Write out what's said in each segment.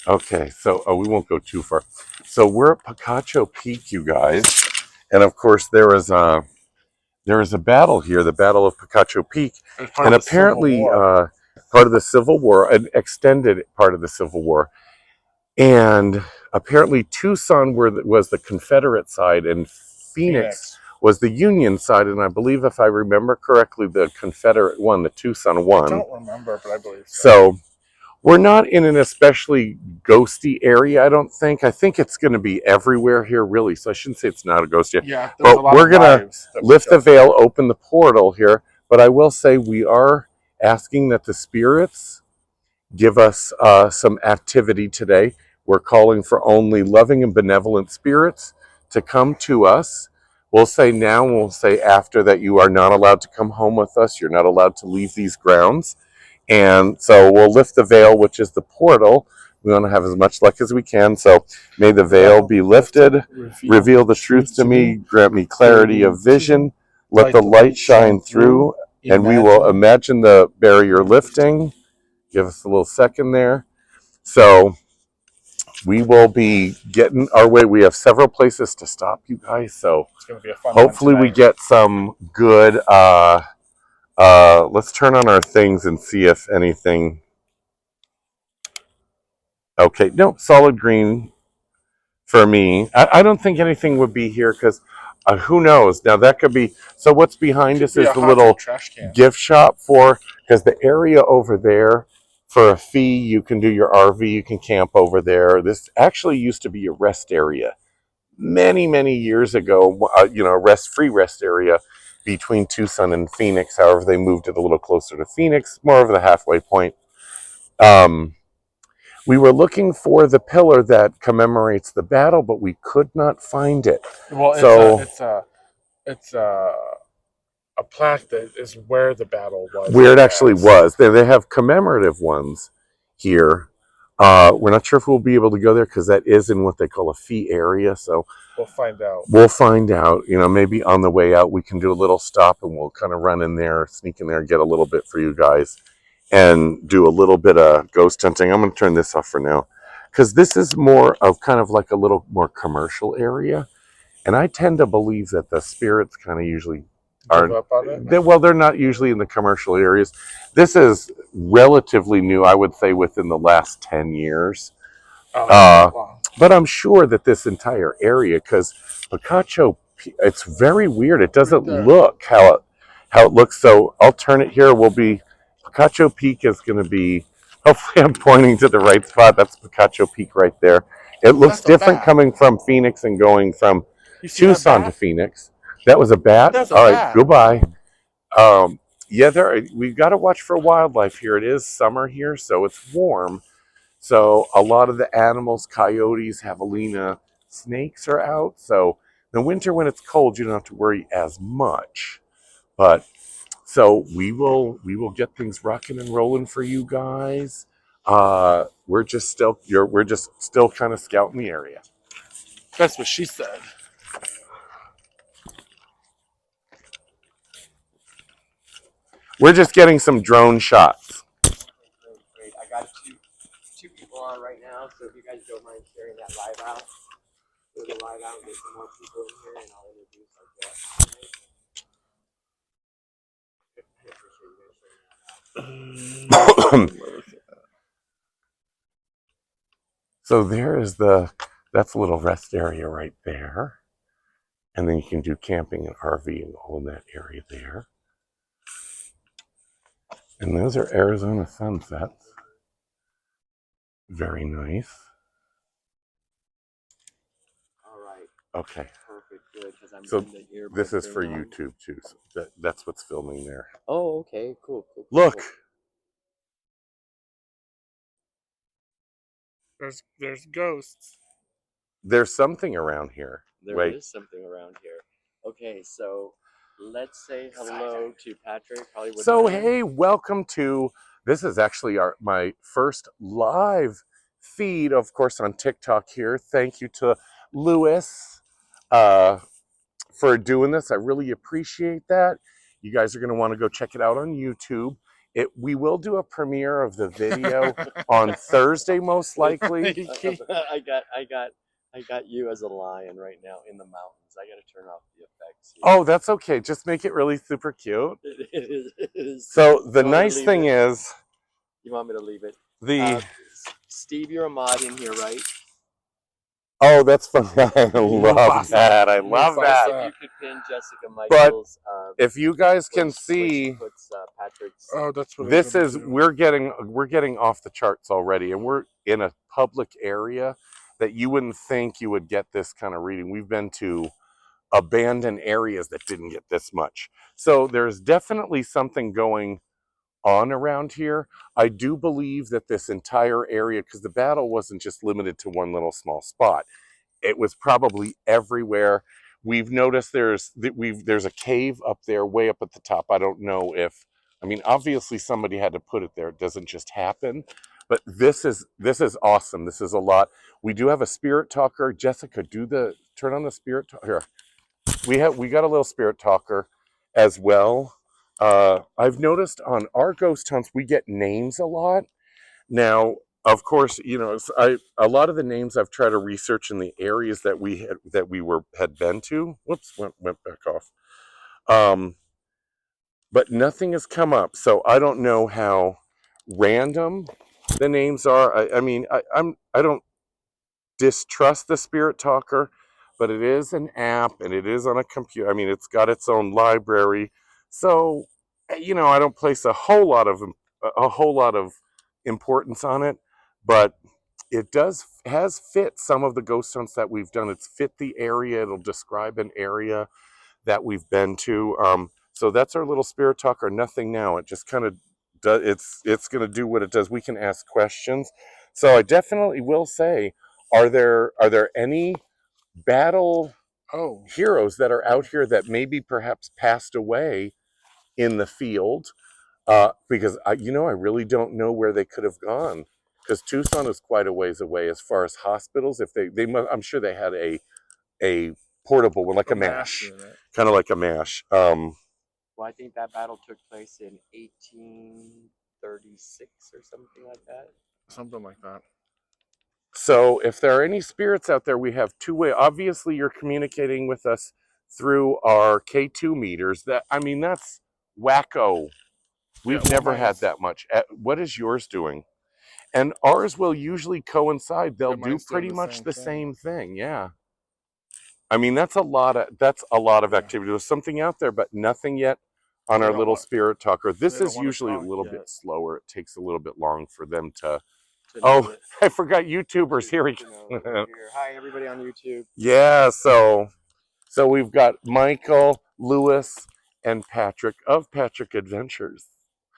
Okay, so we won't go too far. So we're at Picacho Peak, you guys, and of course there is a battle here, the Battle of Picacho Peak, It's part and of the Civil apparently War. part of the Civil War, an extended part of the Civil War, and apparently Tucson was the Confederate side, and Phoenix was the Union side, and I believe, if I remember correctly, the Confederate won, the Tucson won. I don't remember, but I believe so. So we're not in an especially ghosty area, I don't think. I think it's going to be everywhere here, really. So I shouldn't say it's not a ghost area. Yeah, there's a But lot we're of going to lives that we lift the killed veil, today. open the portal here. But I will say we are asking that the spirits give us some activity today. We're calling for only loving and benevolent spirits to come to us. We'll say now and we'll say after that you are not allowed to come home with us. You're not allowed to leave these grounds. And so we'll lift the veil, which is the portal. We want to have as much luck as we can. So may the veil be lifted, reveal the truth to me, grant me clarity of vision, let the light shine through, and we will imagine the barrier lifting. Give us a little second there. So we will be getting our way. We have several places to stop, you guys. So It's going to be a fun hopefully one we get some good. Let's turn on our things and see if anything. Okay, no, solid green for me. I don't think anything would be here because who knows? Now that could be. So what's behind us is the little trash can. gift shop for, because the area over there, for a fee, you can do your RV, you can camp over there. This actually used to be a rest area many, many years ago, a free rest area between Tucson and Phoenix. However, they moved it a little closer to Phoenix, more of the halfway point. We were looking for the pillar that commemorates the battle, but we could not find it. Well, it's a plaque that is where the battle was. Where it actually was. They have commemorative ones here. We're not sure if we'll be able to go there because that is in what they call a fee area. So we'll find out. We'll find out. Maybe on the way out we can do a little stop and we'll kind of run in there, sneak in there, get a little bit for you guys, and do a little bit of ghost hunting. I'm going to turn this off for now because this is more of kind of like a little more commercial area, and I tend to believe that the spirits kind of usually aren't. Give up on it? Well, they're not usually in the commercial areas. This is relatively new, I would say, within the last 10 years. But I'm sure that this entire area, because Picacho, it's very weird. It doesn't look how it looks. So I'll turn it here. Picacho Peak is going to be. Hopefully, I'm pointing to the right spot. That's Picacho Peak right there. It looks different coming from Phoenix and going from Tucson to Phoenix. That was a bat. All right, goodbye. We've got to watch for wildlife here. It is summer here, so it's warm. So a lot of the animals, coyotes, javelina, snakes are out. So in the winter when it's cold, you don't have to worry as much. But so we will get things rocking and rolling for you guys. We're just still kind of scouting the area. That's what she said. We're just getting some drone shots. Great. I got two people on right now, so if you guys don't mind sharing that live out, go to live out and get some more people in here, and I'll introduce our guest. So that's a little rest area right there. And then you can do camping and RV and all in that area there. And those are Arizona sunsets. Very nice. All right. Okay. Perfect. Good. So this is for YouTube too. So that's what's filming there. Oh, okay. Cool. Look. There's ghosts. There's something around here. There is something around here. Okay, so let's say hello to Patrick, Hollywood. So hey, welcome to. This is actually my first live feed, of course, on TikTok here. Thank you to Lewis for doing this. I really appreciate that. You guys are going to want to go check it out on YouTube. We will do a premiere of the video on Thursday, most likely. I got you as a lion right now in the mountains. I got to turn off the effects here. Oh, that's okay. Just make it really super cute. It is. So the You want me to nice leave thing it? is You want me to leave it? the. Steve, you're a mod in here, right? Oh, that's fun. I love Mufasa. that. I love Mufasa. that. If you could pin Jessica Michaels. If you guys can when she see, puts Patrick's. Oh, that's what this I'm is gonna do. we're getting off the charts already, and we're in a public area that you wouldn't think you would get this kind of reading. We've been to abandoned areas that didn't get this much. So there's definitely something going on around here. I do believe that this entire area, because the battle wasn't just limited to one little small spot, it was probably everywhere. We've noticed there's a cave up there, way up at the top. I don't know if, I mean, obviously somebody had to put it there. It doesn't just happen. But this is awesome. This is a lot. We do have a spirit talker. Jessica, turn on the spirit talker. We got a little spirit talker as well. I've noticed on our ghost hunts we get names a lot. Now, of course, a lot of the names I've tried to research in the areas that we had been to. Whoops, went back off. But nothing has come up, so I don't know how random the names are. I don't distrust the spirit talker, but it is an app and it is on a computer. I mean, it's got its own library, so I don't place a whole lot of importance on it, but it has fit some of the ghost hunts that we've done. It's fit the area. It'll describe an area that we've been to. So that's our little spirit talker. Nothing now. It just kind of does. It's going to do what it does. We can ask questions. So I definitely will say, are there any battle heroes that are out here that maybe perhaps passed away in the field? Because I really don't know where they could have gone. Because Tucson is quite a ways away as far as hospitals. If I'm sure they had a portable one, like a MASH, kind of like a MASH. Well, I think that battle took place in 1836 or something like that. Something like that. So if there are any spirits out there, we have two ways. Obviously, you're communicating with us through our K2 meters. That's wacko. We've never had that much. What is yours doing? And ours will usually coincide. They'll do pretty much the same thing. Yeah. I mean, that's a lot of activity. There's something out there, but nothing yet on our little spirit talker. This is usually a little bit slower. It takes a little bit long for them to. Oh, I forgot YouTubers. Here we go. Hi, everybody on YouTube. Yeah, so we've got Michael, Lewis, and Patrick of Patrick Adventures.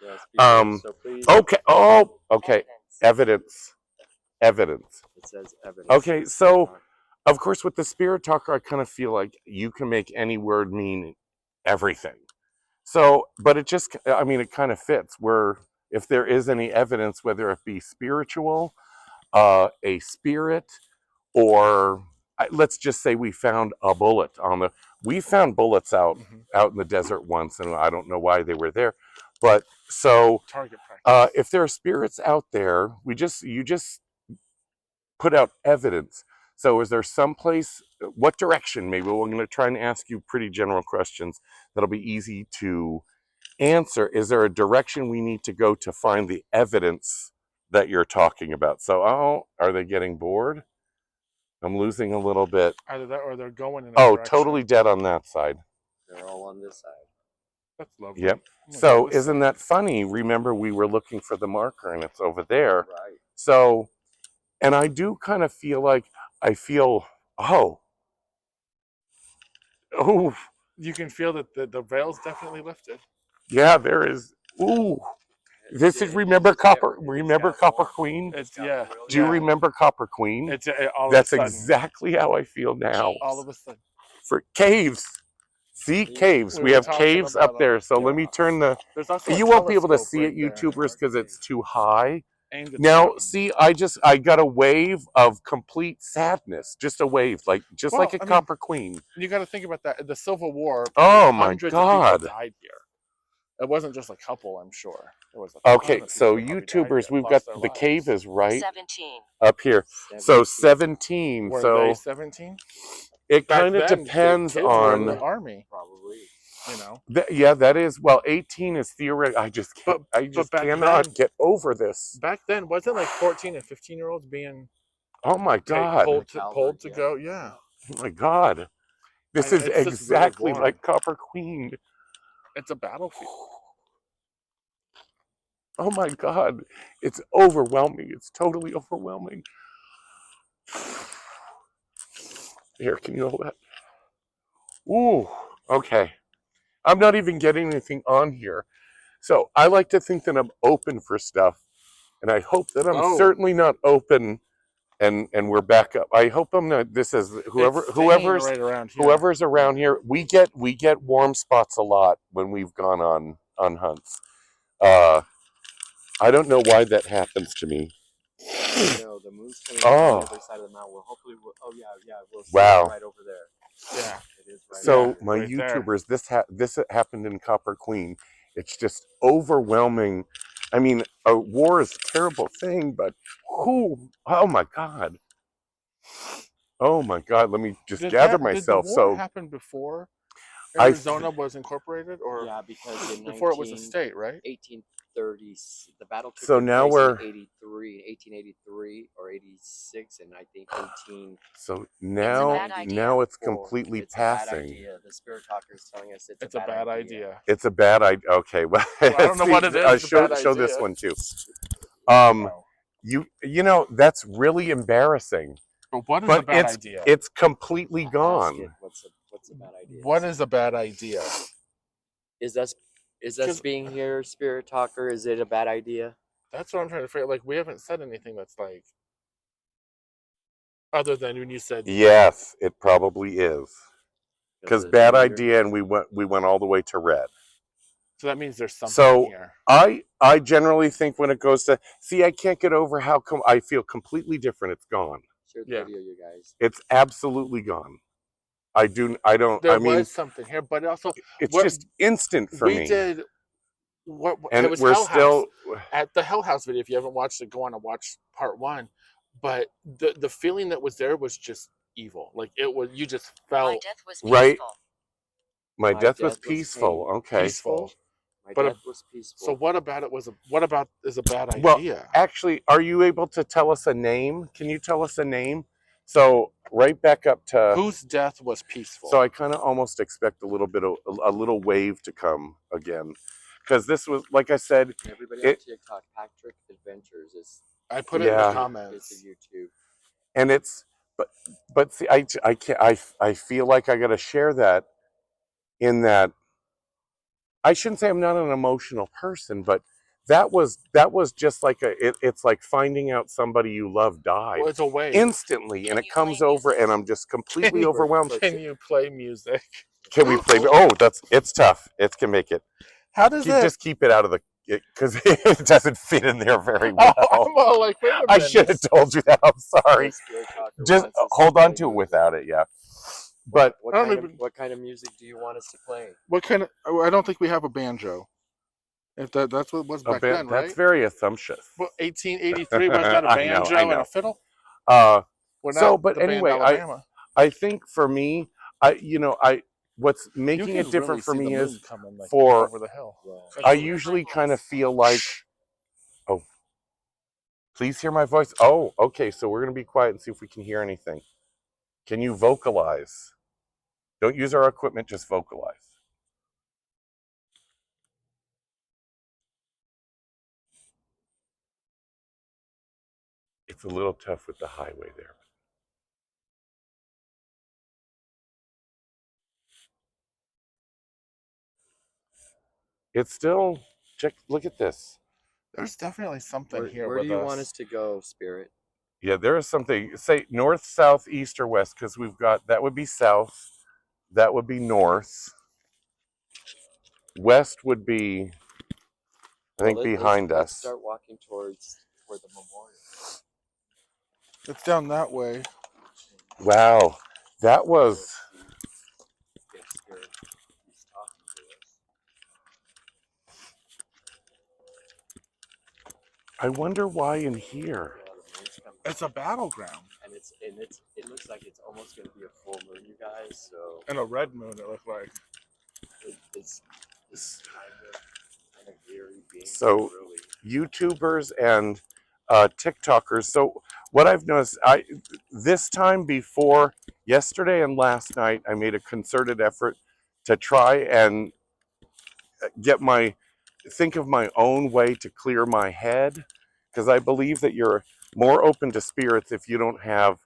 Yes, so please. Okay. Oh, okay. Evidence. It says evidence. Okay, so of course with the spirit talker, I kind of feel like you can make any word mean everything. So, but it kind of fits where if there is any evidence, whether it be spiritual, a spirit, or let's just say we found a bullet we found bullets out in the desert once, and I don't know why they were there, but so Target practice. if there are spirits out there, you just put out evidence. So is there some place, what direction, maybe we're going to try and ask you pretty general questions that'll be easy to answer. Is there a direction we need to go to find the evidence that you're talking about? So, are they getting bored? I'm losing a little bit. Either that or they're going in a direction. Totally dead on that side. They're all on this side. That's lovely. Yep. So isn't that funny? Remember, we were looking for the marker and it's over there. Right. So, and I do kind of feel like, oh. You can feel that the veil's definitely lifted. Yeah, there is. Ooh. This is remember Copper Queen? Do you remember Copper Queen? That's exactly how I feel now. All of a sudden. For caves. See, caves. We have caves up there. So let me turn you won't be able to see it, YouTubers, because it's too high. Now, see, I got a wave of complete sadness. Just a wave, like a Copper Queen. You got to think about that. The Civil War. Oh my hundreds God! of people died here. It wasn't just a couple, I'm sure. There was a ton Okay, of so people that probably YouTubers, we've got lost their the cave lives. is right 17. up here. So 17. Were So they 17? it Back kind of then, depends kids were in the on. army. Probably. You know, Yeah, that is. Well, 18 is theoretical. I just can't. But- I but just back cannot then- get over this. back then wasn't like 14 and 15-year-olds being Oh my God. pulled to go. Yeah, Oh my God. This is It's just really exactly warm. like Copper Queen. it's a battlefield. Oh my God. It's overwhelming. It's totally overwhelming. Here, can you hold that? Ooh, okay. I'm not even getting anything on here. So I like to think that I'm open for stuff. And I hope that I'm certainly not open and we're back up. I hope I'm not. This is It's staying right around here. whoever's around here. We get warm spots a lot when we've gone on hunts. I don't know why that happens to me. No, the moon's coming on the other side of the mountain. Oh yeah, we'll see Wow. it right over there. Yeah. It is right. So Yeah, my right there. YouTubers, this happened in Copper Queen. It's just overwhelming. I mean, a war is a terrible thing, but oh my God. Oh my God, let me just gather myself. Did the war So happen before I Arizona was incorporated, or Yeah, because in before it was a state, right? 1830s, the battle took So place now in we're 1883 or 86, and I think 18. so It's a bad idea. now it's 4. completely It's a bad passing. idea. The spirit talker is telling us It's a bad idea. It's a bad idea. Okay, well, Well, I don't know what it is. It's a show bad this idea. one too. Oh. You know that's really embarrassing. But what is But a bad idea? it's completely Ask gone. it, what's a bad idea? What is a bad idea? Is us 'Cause- being here, spirit talker? Is it a bad idea? That's what I'm trying to figure. Like, we haven't said anything that's like, other than when you said Yes, it probably is. Because the bad leader- idea, and we went all the way to red. So that means there's something So here. I generally think when it goes to I can't get over how come I feel completely different. It's gone. Share the Yeah. video, you guys. It's absolutely gone. I don't. There I mean, was something here, but also it's what- just instant for we me. did. What And it was we're Hell still. House. At the Hell House video. If you haven't watched it, go on and watch part 1. But the feeling that was there was just evil. Like, it was, you just My felt death was Right. peaceful. My My death was death was peaceful. pain. Okay. peaceful. My But death was peaceful. So what about it was what about is a bad Well, idea? Actually, are you able to tell us a name? Can you tell us a name? So right back up to. Whose death was peaceful? So I kind of almost expect a little bit of a little wave to come again, because this was, like I said, Everybody on it- TikTok, Patrick Adventures is I put it in Yeah. the comments. it's a YouTube. and it's but see, I can't. I feel like I got to share that. In that, I shouldn't say I'm not an emotional person, but that was just like it's like finding out somebody you love died Well, it's a wave. instantly, and Can it you comes play over, music? and I'm just completely you- overwhelmed. Can you play music? Can we play? Oh, it's tough. It can make it. How does it? Just keep it out of the because it doesn't fit in there very well. I'm all like, wait a minute. I should have told you that. I'm sorry. The spirit talker Just wants us hold play on to it music. without it, yeah. But What I don't kind, even- of, what kind of music do you want us to play? What kind of? I don't think we have a banjo. If that's what it was back then, right? that's very assumptuous. Well, 1883 was that a I know, banjo I and know. a fiddle? Uh, We're So, not but the band anyway, Alabama. I think for me, what's making You it can different really for see me the is moon coming, like, for- over the hill. Yeah. I usually kind of feel like, oh, please hear my voice. Oh, okay, so we're gonna be quiet and see if we can hear anything. Can you vocalize? Don't use our equipment, just vocalize. It's a little tough with the highway there. It's still, look at this. There's definitely something Where, here where do with you us. want us to go, Spirit? Yeah, there is something, say north, south, east, or west, because we've got, that would be south, that would be north, west would be, I think, behind let's us. start walking towards where the memorial is. It's down that way. Wow, that was, If Spirit is talking to us. I wonder why in here. A lot of moons come It's a battleground. and it looks like it's almost gonna be a full moon, you guys. So And a red moon, it looked like. it's kind of eerie being So really. YouTubers and TikTokers. So what I've noticed, this time before yesterday and last night, I made a concerted effort to try and think of my own way to clear my head, because I believe that you're more open to spirits if you don't have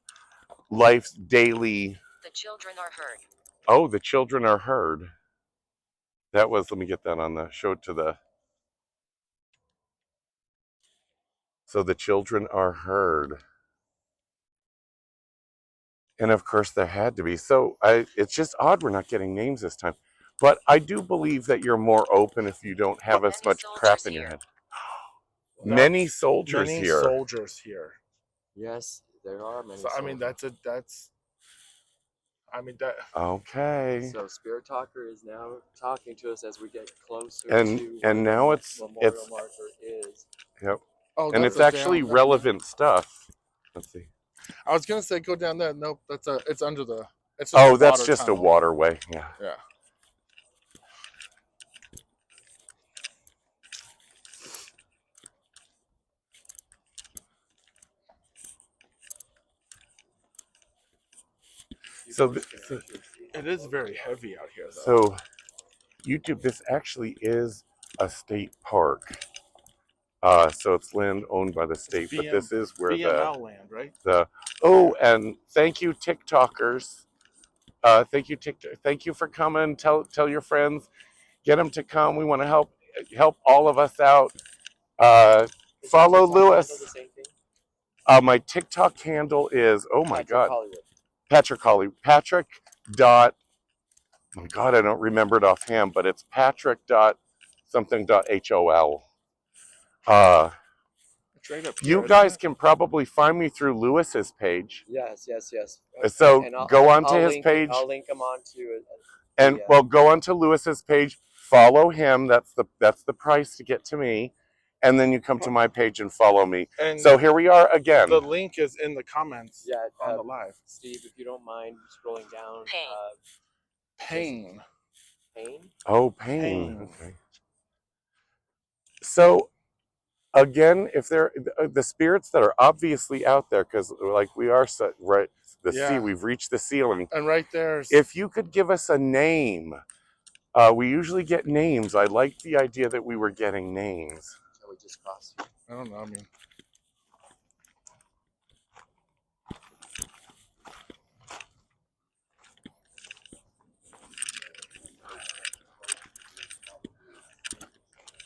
life's daily. The children are heard. Oh, the children are heard. That was, let me get that on the show to the. So the children are heard. And of course there had to be. So it's just odd we're not getting names this time. But I do believe that you're more open if you don't have as much crap in your head. Many soldiers Many here. soldiers here. Yes, there are many. So I mean, that. Okay. So Spirit Talker is now talking to us as we get closer And to now where the it's memorial marker is. Yep. Oh, And that's it's actually relevant stuff. Let's see. I was gonna say go down there. Nope, it's under the. It's just Oh, a that's water just tunnel. a waterway. Yeah. Yeah. So It is very heavy out here, though. So YouTube, this actually is a state park. So it's land owned by the state, but this is where BML land, right? And thank you TikTokers. Thank you for coming. Tell your friends, get them to come. We want to help all of us out. Follow Lewis. My TikTok handle is Patrick Hollywood. Patrick dot. Oh my God, I don't remember it offhand, but it's Patrick dot something dot HOL. Right up here, You guys can probably find me through Lewis's page. Yes. So go onto his page. I'll link them onto it. And go onto Lewis's page. Follow him. That's the price to get to me. And then you come to my page and follow me. And so here we are again. The link is in the comments on the live. Steve, if you don't mind scrolling down. Pain. Oh, pain. Okay. So again, if they're the spirits that are obviously out there, because like we are right, sea, we've reached the ceiling. And right there. If you could give us a name, we usually get names. I like the idea that we were getting names. Shall we just cross? I don't know. I mean.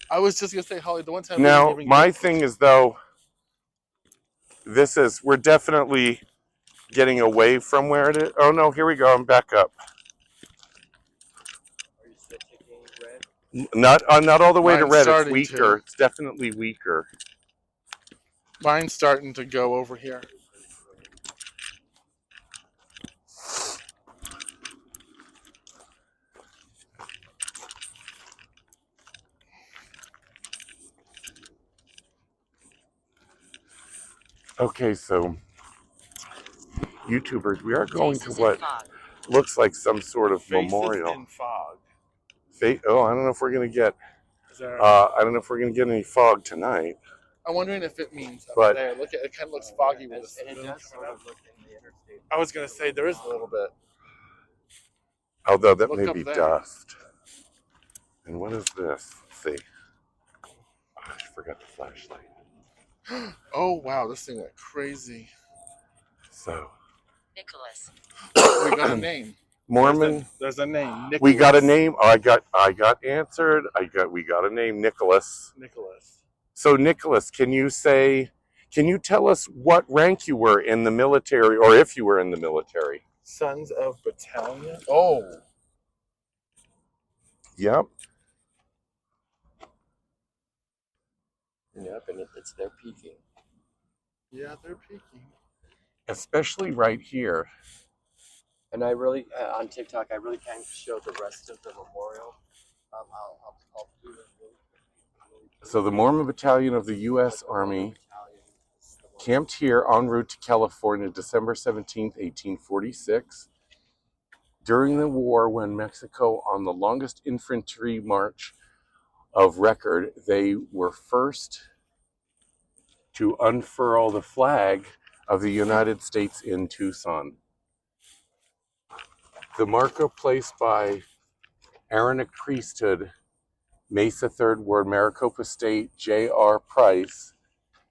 I was just gonna say, Holly, the one time. Now, my thing is though, we're definitely getting away from where it is. Oh no, here we go. I'm back up. Are you still taking red? Not all the way to red. It's weaker. To. It's definitely weaker. Mine's starting to go over here. Okay, so YouTubers, we are going to what looks like some sort of memorial. In fog. I don't know if we're gonna get. I don't know if we're gonna get any fog tonight. I'm wondering if it means but there. Look at it. Kind of looks foggy with the moon coming up. I was gonna say there is a little bit. Although that may be dust. And what is this? Let's see. Oh, I forgot the flashlight. Oh wow, this thing went crazy. So Nicholas. We got a name. Mormon. There's a name. Nicholas. We got a name. Oh, I got answered. We got a name. Nicholas. So Nicholas, can you tell us what rank you were in the military, or if you were in the military? Sons of Battalion. Oh. Yep. Yep, and they're peaking. Yeah, they're peaking. Especially right here. And I really, on TikTok, I really can't show the rest of the memorial. I'll do it. So the Mormon Battalion of the U.S. Army camped here en route to California December 17th, 1846. During the war, when Mexico on the longest infantry march of record, they were first to unfurl the flag of the United States in Tucson. The marker placed by Aaronic priesthood, Mesa Third Ward, Maricopa State, J.R. Price,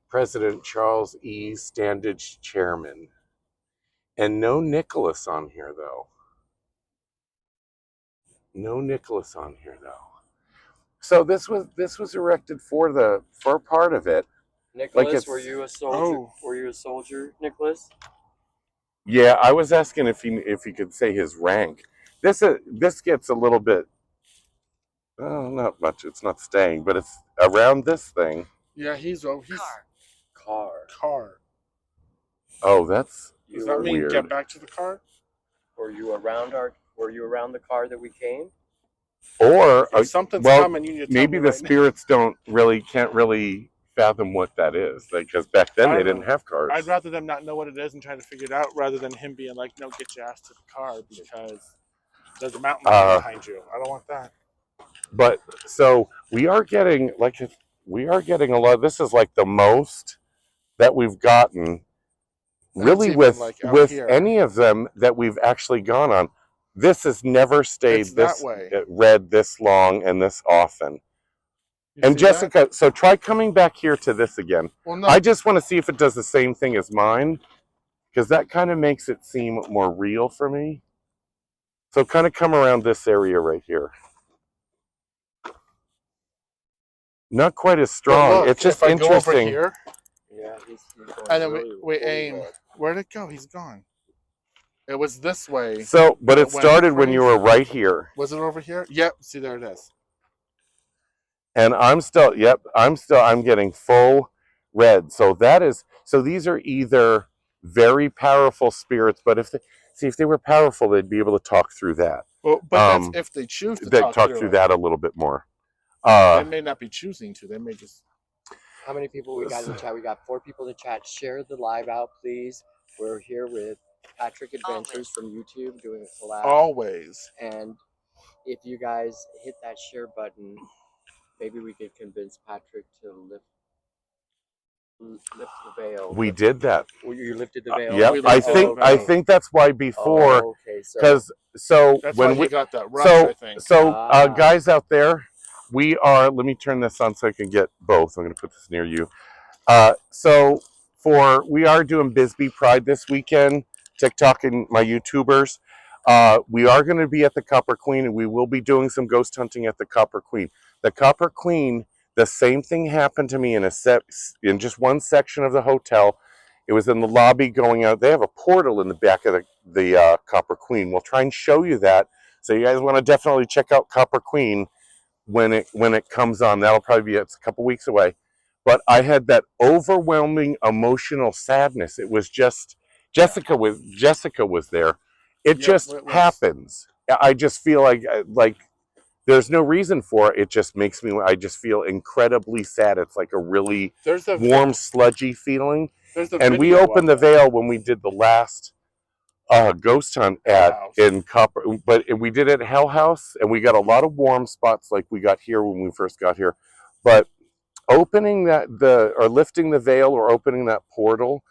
President Charles E. Standage, Chairman. And no Nicholas on here, though. No Nicholas on here, though. So this was erected for part of it. Nicholas, were you a soldier? Oh. Were you a soldier, Nicholas? Yeah, I was asking if he could say his rank. This gets a little bit. Oh, not much. It's not staying, but it's around this thing. Yeah, he's car. Oh, that's Does that mean weird. get back to the car? Were you around the car that we came? Or If something's well, coming, you need to tell maybe me the right now. spirits can't really fathom what that is, because back then they didn't have cars. I'd rather them not know what it is and try to figure it out, rather than him being like, "No, get your ass to the car because there's a mountain lion behind you." I don't want that. But so we are getting a lot. This is like the most that we've gotten, really, even with like out here. any of them that we've actually gone on. This has never stayed It's this that way. read this long and this often. You And see Jessica, that? so try coming back here to this again. Well, no. I just want to see if it does the same thing as mine, because that kind of makes it seem more real for me. So kind of come around this area right here. Not quite as strong. Look, it's just if I go over interesting. here, Yeah, he's going and then really, we really aim. red. Where'd it go? He's gone. It was this way. So, but it went started when you were crazy. right here. Was it over here? Yep. See, there it is. And I'm getting full red. So these are either very powerful spirits, but if they were powerful, they'd be able to talk through that. Well, but that's if they choose to They'd talk through it. that a little bit more. They may not be choosing to. They may just. How many people we got in the chat? We got 4 people in the chat. Share the live out, please. We're here with Patrick Adventures from YouTube doing a collab. Always. And if you guys hit that share button, maybe we could convince Patrick to lift the veil. We did that. You lifted the veil. Yep. I think that's why before, Oh, okay, because that's when why we got that rush, I think. Guys out there, we are. Let me turn this on so I can get both. I'm going to put this near you. We are doing Bisbee Pride this weekend. TikTok and my YouTubers. We are going to be at the Copper Queen, and we will be doing some ghost hunting at the Copper Queen. The Copper Queen, the same thing happened to me in just one section of the hotel. It was in the lobby going out. They have a portal in the back of the Copper Queen. We'll try and show you that. So you guys want to definitely check out Copper Queen when it comes on. That'll probably be, it's a couple weeks away. But I had that overwhelming emotional sadness. It was just Jessica was there. It just happens. I just feel like there's no reason for it. It just makes me. I just feel incredibly sad. It's like a really warm, sludgy feeling. And we opened the veil when we did the last ghost hunt in Copper, but we did it at Hell House, and we got a lot of warm spots like we got here when we first got here. But opening lifting the veil or opening that portal,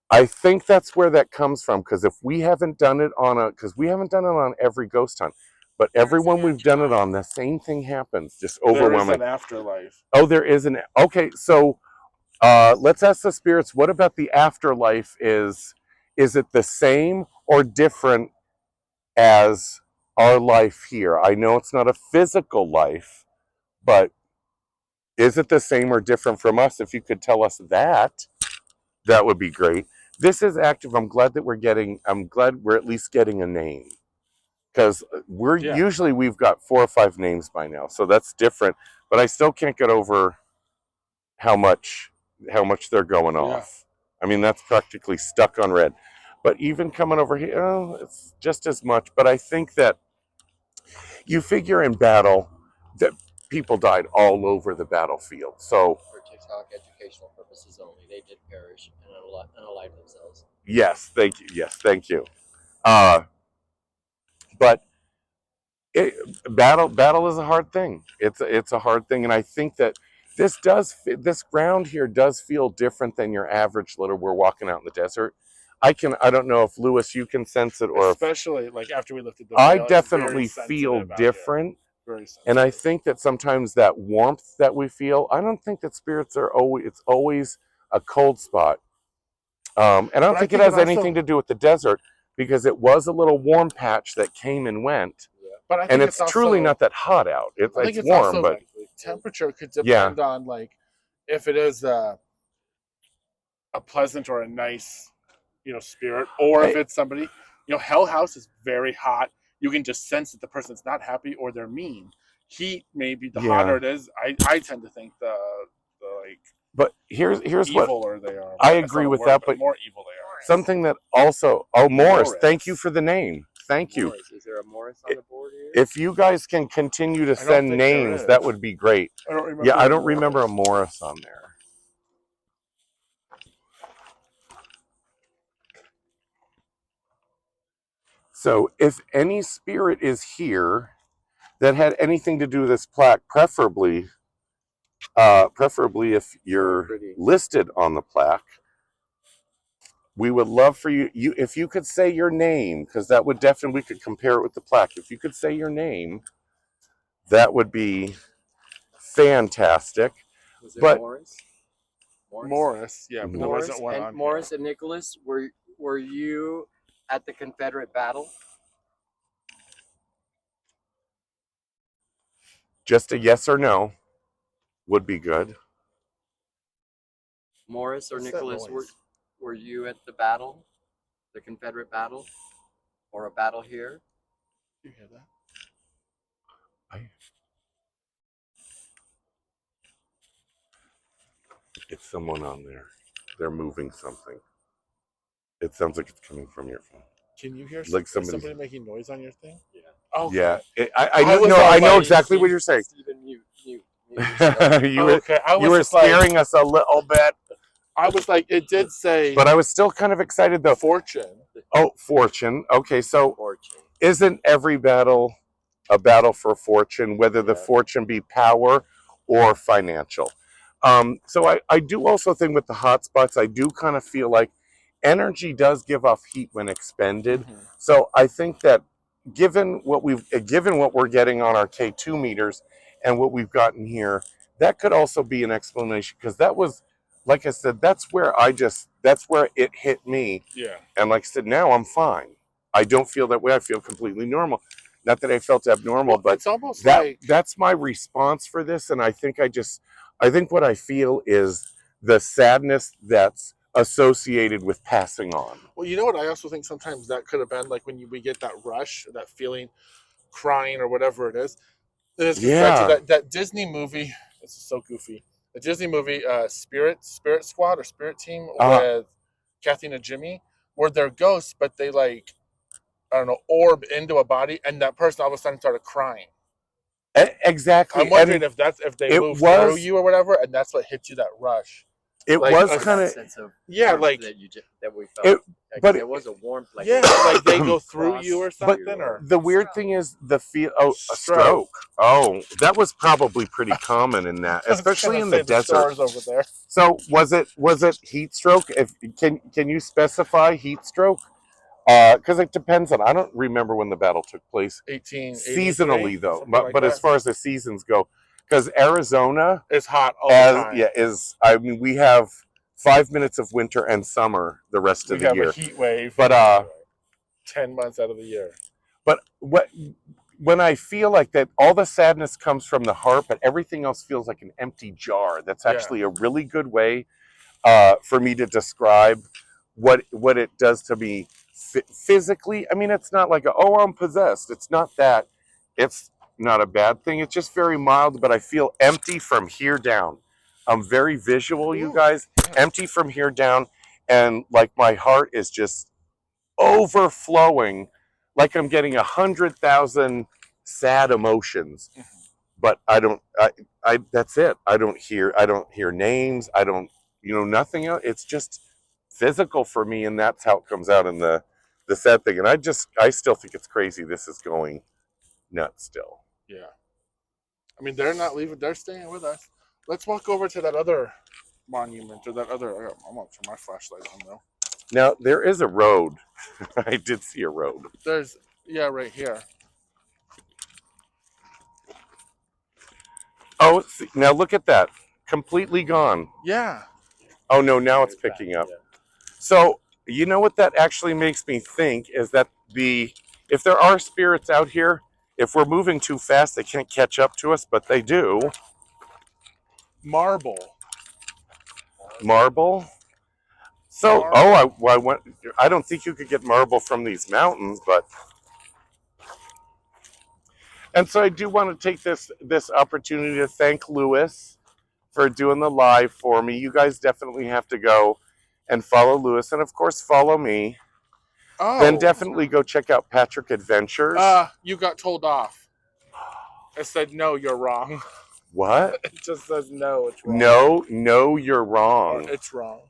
I think that's where that comes from. Because if we haven't done it on every ghost hunt, but everyone we've done it on, the same thing happens. Just overwhelming. There is an afterlife. Oh, there is an. Okay, so let's ask the spirits. What about the afterlife? Is it the same or different as our life here? I know it's not a physical life, but is it the same or different from us? If you could tell us that, that would be great. This is active. I'm glad we're at least getting a name, because usually we've got 4 or 5 names by now, so that's different. But I still can't get over how much they're going off. I mean, that's practically stuck on red. But even coming over here, it's just as much. But I think that you figure in battle that people died all over the battlefield. So For TikTok educational purposes only, they did perish and unalive themselves. yes, thank you. Yes, thank you. Uh, but battle is a hard thing. It's a hard thing, and I think that this ground here does feel different than your average litter. We're walking out in the desert. I don't know if Lewis, you can sense it, or if Especially like after we lifted the I veil, it's very definitely feel sensitive out here. different. Very sensitive. And I think that sometimes that warmth that we feel, I don't think that spirits are always, it's always a cold spot. And I don't But I think it think it has also- anything to do with the desert, because it was a little warm patch that came and went. But I think And it's also, truly not that hot out. I think It's it's warm, also but temperature could depend on like if it is a pleasant or a nice, spirit, or if it's somebody, Hell House is very hot. You can just sense that the person's not happy or they're mean. Heat, maybe the hotter it is. I tend to think the like but here's what eviler they are. I That's agree not a with word, that, but but more evil they are. something that also, Morris, Morris. thank you for the name. Thank you. Morris. Is there a Morris on the board here? If you guys can continue to don't send think there names, is. that would be great. I don't remember. Yeah, I don't remember a Morris on there. So if any spirit is here that had anything to do with this plaque, preferably if you're listed on the plaque, we would love for you if you could say your name, because that would definitely, we could compare it with the plaque. If you could say your name, that would be fantastic. Was it But Morris? Morris, yeah, but there Morris wasn't one and on Morris and Nicholas, were you at the Confederate battle? Just a yes or no would be good. Morris or What's that Nicholas, noise? were you at the battle, the Confederate battle, or a battle here? You hear that? It's someone on there. They're moving something. It sounds like it's coming from your phone. Can you hear Like somebody making noise on your thing? Yeah. Oh, Yeah, I know like, exactly what you're saying. Stephen, mute. you okay. I was were just like, scaring us a little bit, I was like, it did say, but I was still kind of excited though. fortune. Oh, fortune. Okay, so Fortune. isn't every battle a battle for fortune, whether the fortune be power or financial? So I do also think with the hot spots, I do kind of feel like energy does give off heat when expended. Mm-hmm. So I think that given what we're getting on our K2 meters and what we've gotten here, that could also be an explanation, because that was, like I said, that's where it hit me. Yeah. And like I said, now I'm fine. I don't feel that way. I feel completely normal. Not that I felt abnormal, Well, but it's almost that's my response for this. And I think what I feel is the sadness that's associated with passing on. Well, you know what? I also think sometimes that could have been like when we get that rush, that feeling, crying or whatever it is. And this gets back to that Disney movie. This is so goofy. The Disney movie, Spirit Squad or Spirit Team with Kathy and Jimmy, where they're ghosts, but they like, I don't know, orb into a body, and that person all of a sudden started crying. Exactly. I'm wondering if they move through you or whatever, and that's what hits you, that rush. It like, was a kind of sense of like that we felt. but it was a warmth, like like they go through you or something. Or the weird thing is the feel. Oh, a stroke. Oh, that was probably pretty common in that, especially in the desert. Over there. So was it heat stroke? If can you specify heat stroke? Because it depends on. I don't remember when the battle took place. Seasonally though, but as far as the seasons go, because Arizona is hot all the time. Yeah, I mean, we have 5 minutes of winter and summer the rest of the year. We have a heat wave. But 10 months out of the year. But when I feel like that, all the sadness comes from the heart, but everything else feels like an empty jar. That's actually a really good way for me to describe what it does to me physically. I mean, it's not like I'm possessed. It's not that. It's not a bad thing. It's just very mild, but I feel empty from here down. I'm very visual, you guys. Empty from here down, and like my heart is just overflowing, like I'm getting 100,000 sad emotions. but I don't. I that's it. I don't hear names. I don't, nothing else. It's just physical for me, and that's how it comes out in the sad thing. And I still think it's crazy. This is going nuts still. Yeah. I mean, they're not leaving. They're staying with us. Let's walk over to that other monument or that other. I'm gonna turn my flashlight on though. Now there is a road. I did see a road. There's right here. Oh, see, now look at that. Completely gone. Yeah. Oh no, now it's picking up. So, you know what that actually makes me think is that if there are spirits out here, if we're moving too fast, they can't catch up to us, but they do. Marble. Marble? So, Marble. I don't think you could get marble from these mountains, but. And so I do want to take this opportunity to thank Lewis for doing the live for me. You guys definitely have to go and follow Lewis, and of course follow me. Oh. Then definitely go check out Patrick Adventures. You got told off. I said no, you're wrong. What? It just says no, it's wrong. No, you're wrong. It's wrong.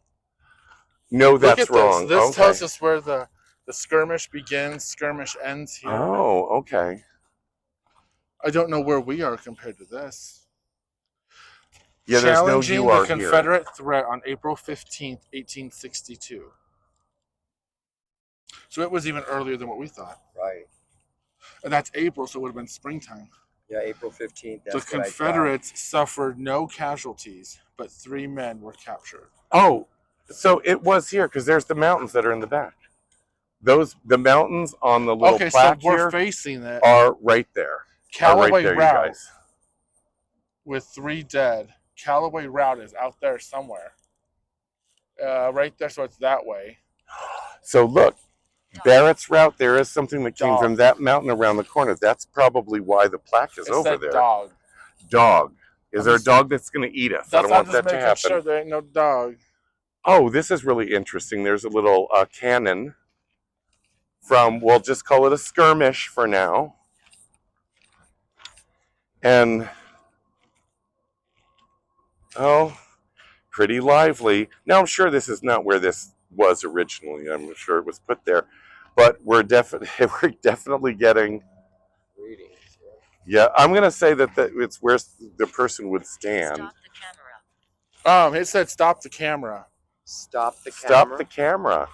No, that's Look at wrong. This okay. tells us where the skirmish begins, skirmish ends here. Oh, okay. I don't know where we are compared to this. Yeah, there's no Challenging you are the Confederate threat on April 15th, 1862. So it was even earlier than what we thought. Right. And that's April, so it would have been springtime. Yeah, April 15th. The Confederates suffered no casualties, but 3 men were captured. Oh, so it was here because there's the mountains that are in the back. The mountains on the little plaque so we're here facing it. are right there. Callaway you Route guys. with 3 dead. Callaway Route is out there somewhere. Right there, so it's that way. So look, Barrett's Route, there is something that came Dog. from that mountain around the corner. That's probably why the plaque is It over said there. Dog. Is there a dog that's going to eat us? I don't want that to happen. Sure there ain't no dog. Oh, this is really interesting. There's a little cannon from, we'll just call it a skirmish for now. And, oh, pretty lively. Now, I'm sure this is not where this was originally. I'm sure it was put there. But we're definitely getting... readings. Yeah, I'm going to say that it's where the person would stand. Stop the camera. It said stop the camera. Stop the camera. Stop the camera.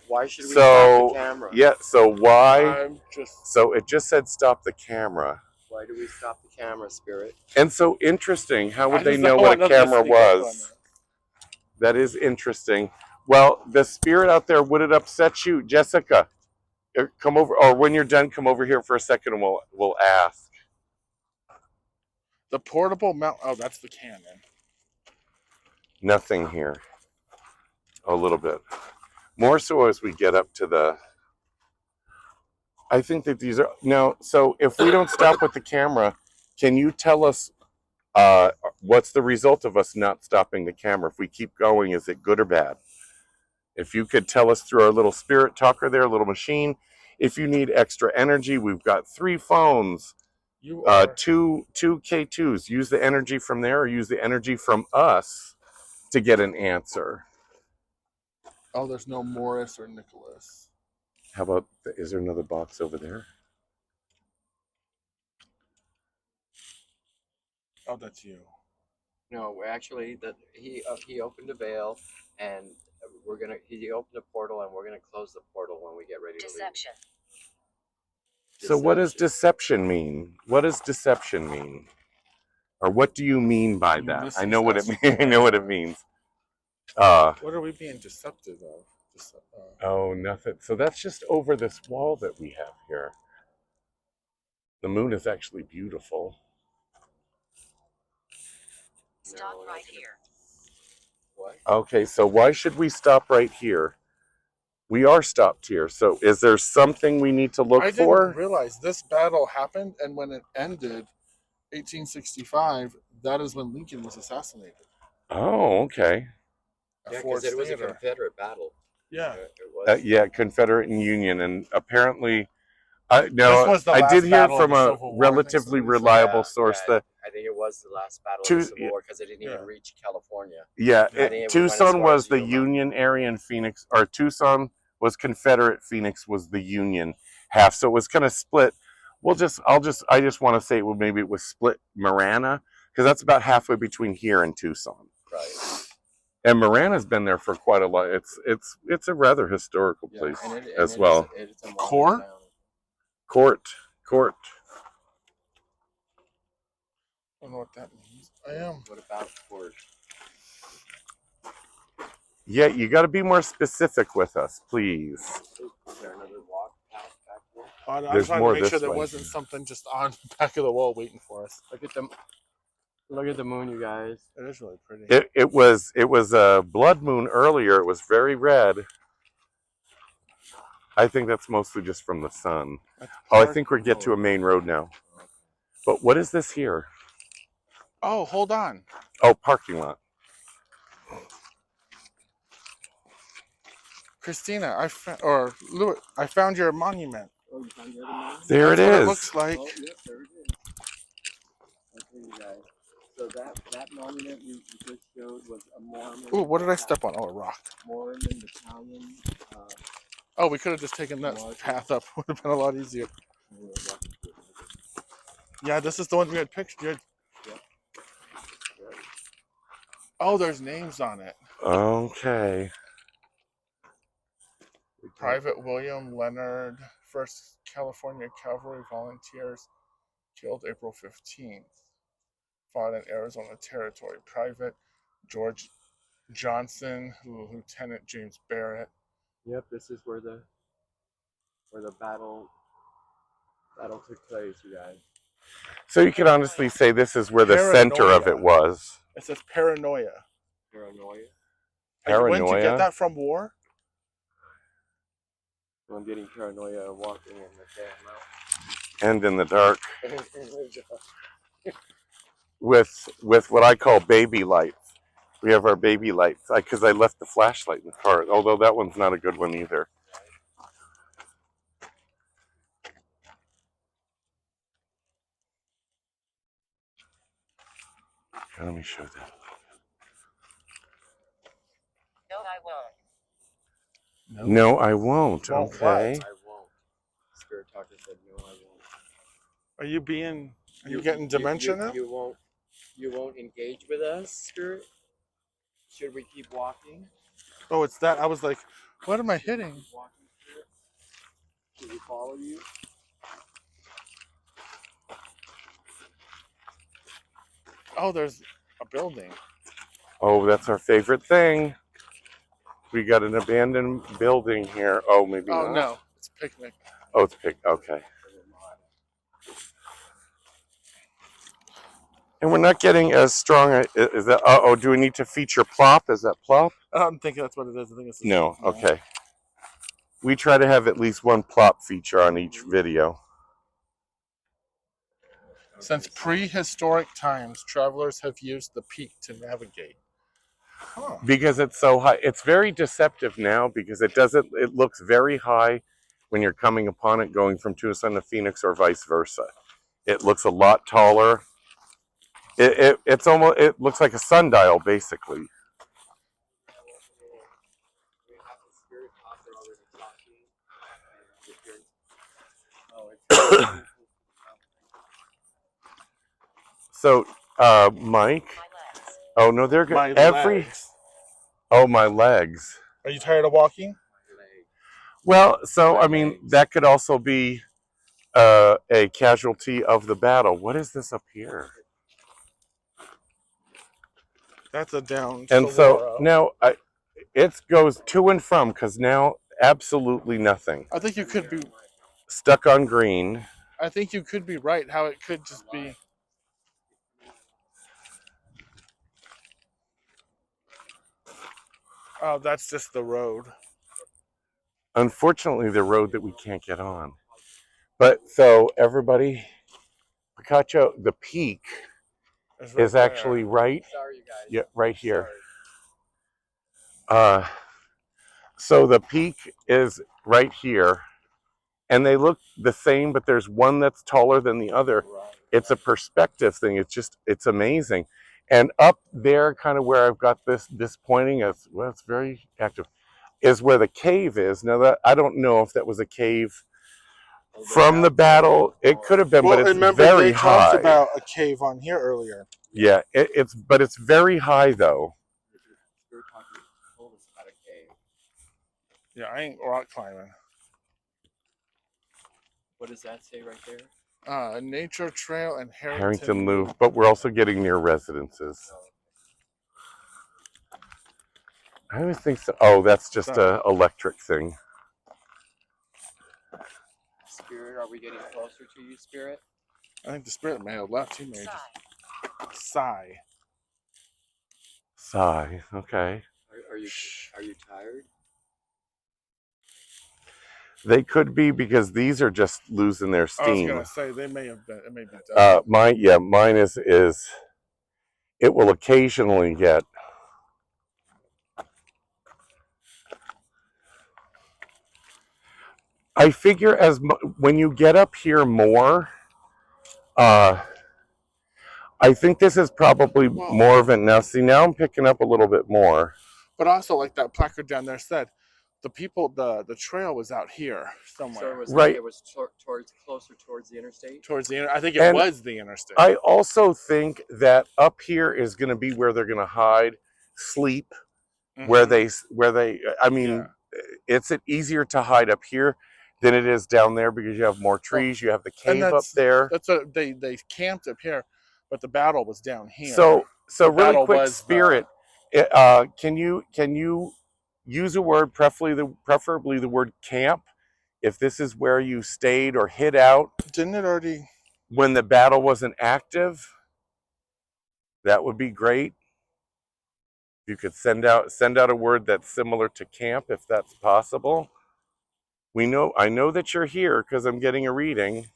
Why should we stop the camera? Yeah, so why? Just... So it just said stop the camera. Why do we stop the camera, Spirit? And so interesting. How would they know what a camera was? That is interesting. Well, the spirit out there, would it upset you? Jessica, come over, or when you're done, come over here for a second and we'll ask. The portable mount. Oh, that's the cannon. Nothing here. A little bit. More so as we get up to the... I think that these are... Now, so if we don't stop with the camera, can you tell us what's the result of us not stopping the camera? If we keep going, is it good or bad? If you could tell us through our little spirit talker there, little machine, if you need extra energy, we've got 3 phones, 2 K2s. Use the energy from there or use the energy from us to get an answer. Oh, there's no Morris or Nicholas. How about, is there another box over there? Oh, that's you. No, actually, he opened a veil, and he opened a portal, and we're gonna close the portal when we get ready to leave. Deception. So what does deception mean? What does deception mean? Or what do you mean by that? I know what it means. I know what it means. What are we being deceptive of? Oh, nothing. So that's just over this wall that we have here. The moon is actually beautiful. Stop right here. What? Okay, so why should we stop right here? We are stopped here. So is there something we need to look for? I didn't realize this battle happened, and when it ended, 1865, that is when Lincoln was assassinated. Oh, okay. Yeah, because it was a Confederate battle. Yeah. It was. Yeah, Confederate and Union. And apparently No, was the I did last hear battle of from the a Civil War, I think relatively somebody said. reliable source that I think it was the last battle Two- of the Civil War because it didn't Yeah. even reach California. yeah, I think it went as Tucson far was as the Yuma. Union area and Phoenix, or Tucson was Confederate, Phoenix was the Union half, so it was kind of split. I just want to say, well, maybe it was split Marana because that's about halfway between here and Tucson. Right. And Marana's been there for quite a while. It's a rather historical place as well. It's a Court? town. Court. I don't know what that means. I am. What about Court? Yeah, you got to be more specific with us, please. Is there another walk path back there? I There's just wanted more to make sure this there way. wasn't something just on the back of the wall waiting for us. Look at the moon, you guys. It is really pretty. It was a blood moon earlier. It was very red. I think that's mostly just from the sun. Oh, I think we get to a main road now. But what is this here? Oh, hold on. Oh, parking lot. Christina, I found your monument. Oh, you found the other moon? There That's it what is. it looks like. Oh, yep, there it is. Okay, you guys. So that monument you just showed was a Mormon. Ooh, what did I step on? Oh, a rock. Mormon battalion. Oh, we could have just taken that path up. Would have been a lot easier. Yeah, this is the one we had pictured. Yep. Oh, there's names on it. Okay. Private William Leonard, 1st California Cavalry Volunteers, killed April 15th. Fought in Arizona Territory. Private George Johnson, Lieutenant James Barrett. Yep, this is where the battle took place, you guys. So you could honestly say this is where the center of it was. It says paranoia. Paranoia. When did you get that from war? I'm getting paranoia walking in the damn mountain. And in the dark. with what I call baby lights. We have our baby lights because I left the flashlight in the car, although that one's not a good one either. Let me show that. No, I won't. No, I won't. Won't Okay. what? I won't. Spirit Talker said no, I won't. Are you getting dementia now? You won't engage with us, Spirit? Should we keep walking? Oh, it's that. I was like, what am I hitting? Walking, Spirit? Should we follow you? Oh, there's a building. Oh, that's our favorite thing. We got an abandoned building here. Oh, maybe Oh, not. no. It's a picnic. Oh, it's pink. Okay. And we're not getting as strong. Is that? Oh, do we need to feature plop? Is that plop? I don't think that's what it is. I think it's No. Okay. We try to have at least one plop feature on each video. Since prehistoric times, travelers have used the peak to navigate. Huh. Because it's so high. It's very deceptive now because it looks very high when you're coming upon it going from Tucson to Phoenix or vice versa. It looks a lot taller. It looks like a sundial basically. So, Mike. Oh no, they're good. Legs. Oh, my legs. Are you tired of walking? Well, so I mean that could also be a casualty of the battle. What is this up here? That's a down. And so now it goes to and from because now absolutely nothing. I think you could be Stuck on green. I think you could be right. How it could just be. Oh, that's just the road. Unfortunately, the road that we can't get on. But so everybody, Picacho, the peak is actually right. Sorry, you guys. Yeah, right here. So the peak is right here, and they look the same, but there's one that's taller than the other. It's a perspective thing. It's amazing. And up there, kind of where I've got this pointing as well, it's very active, is where the cave is. Now that I don't know if that was a cave from the battle. It could have been, Well, but it's remember very they talked high. about a cave on here earlier. Yeah, but it's very high though. Told us about a cave. Yeah, I ain't rock climbing. What does that say right there? Nature Trail and Harrington Loop, but we're also getting near residences. I always think so. Oh, that's just a electric thing. Spirit, are we getting closer to you, Spirit? I think the spirit may have left. He may have just sigh. Sigh. Okay. Are you tired? They could be, because these are just losing their I was steam. gonna say they may have been. It may be done. Mine is. It will occasionally get. I figure when you get up here more, I think this is probably more of it now. See, now I'm picking up a little bit more. But also, like that placard down there said, the trail was out here somewhere. So it was right. It was closer towards the interstate. I think it was the interstate. I also think that up here is going to be where they're going to hide, sleep, where they. I mean, it's easier to hide up here than it is down there, because you have more trees. You have the cave up there. That's what they camped up here, but the battle was down here. So really quick, Spirit, can you use a word, preferably the word camp, if this is where you stayed or hid out? Didn't it already? When the battle wasn't active, that would be great. You could send out a word that's similar to camp, if that's possible. I know that you're here because I'm getting a reading.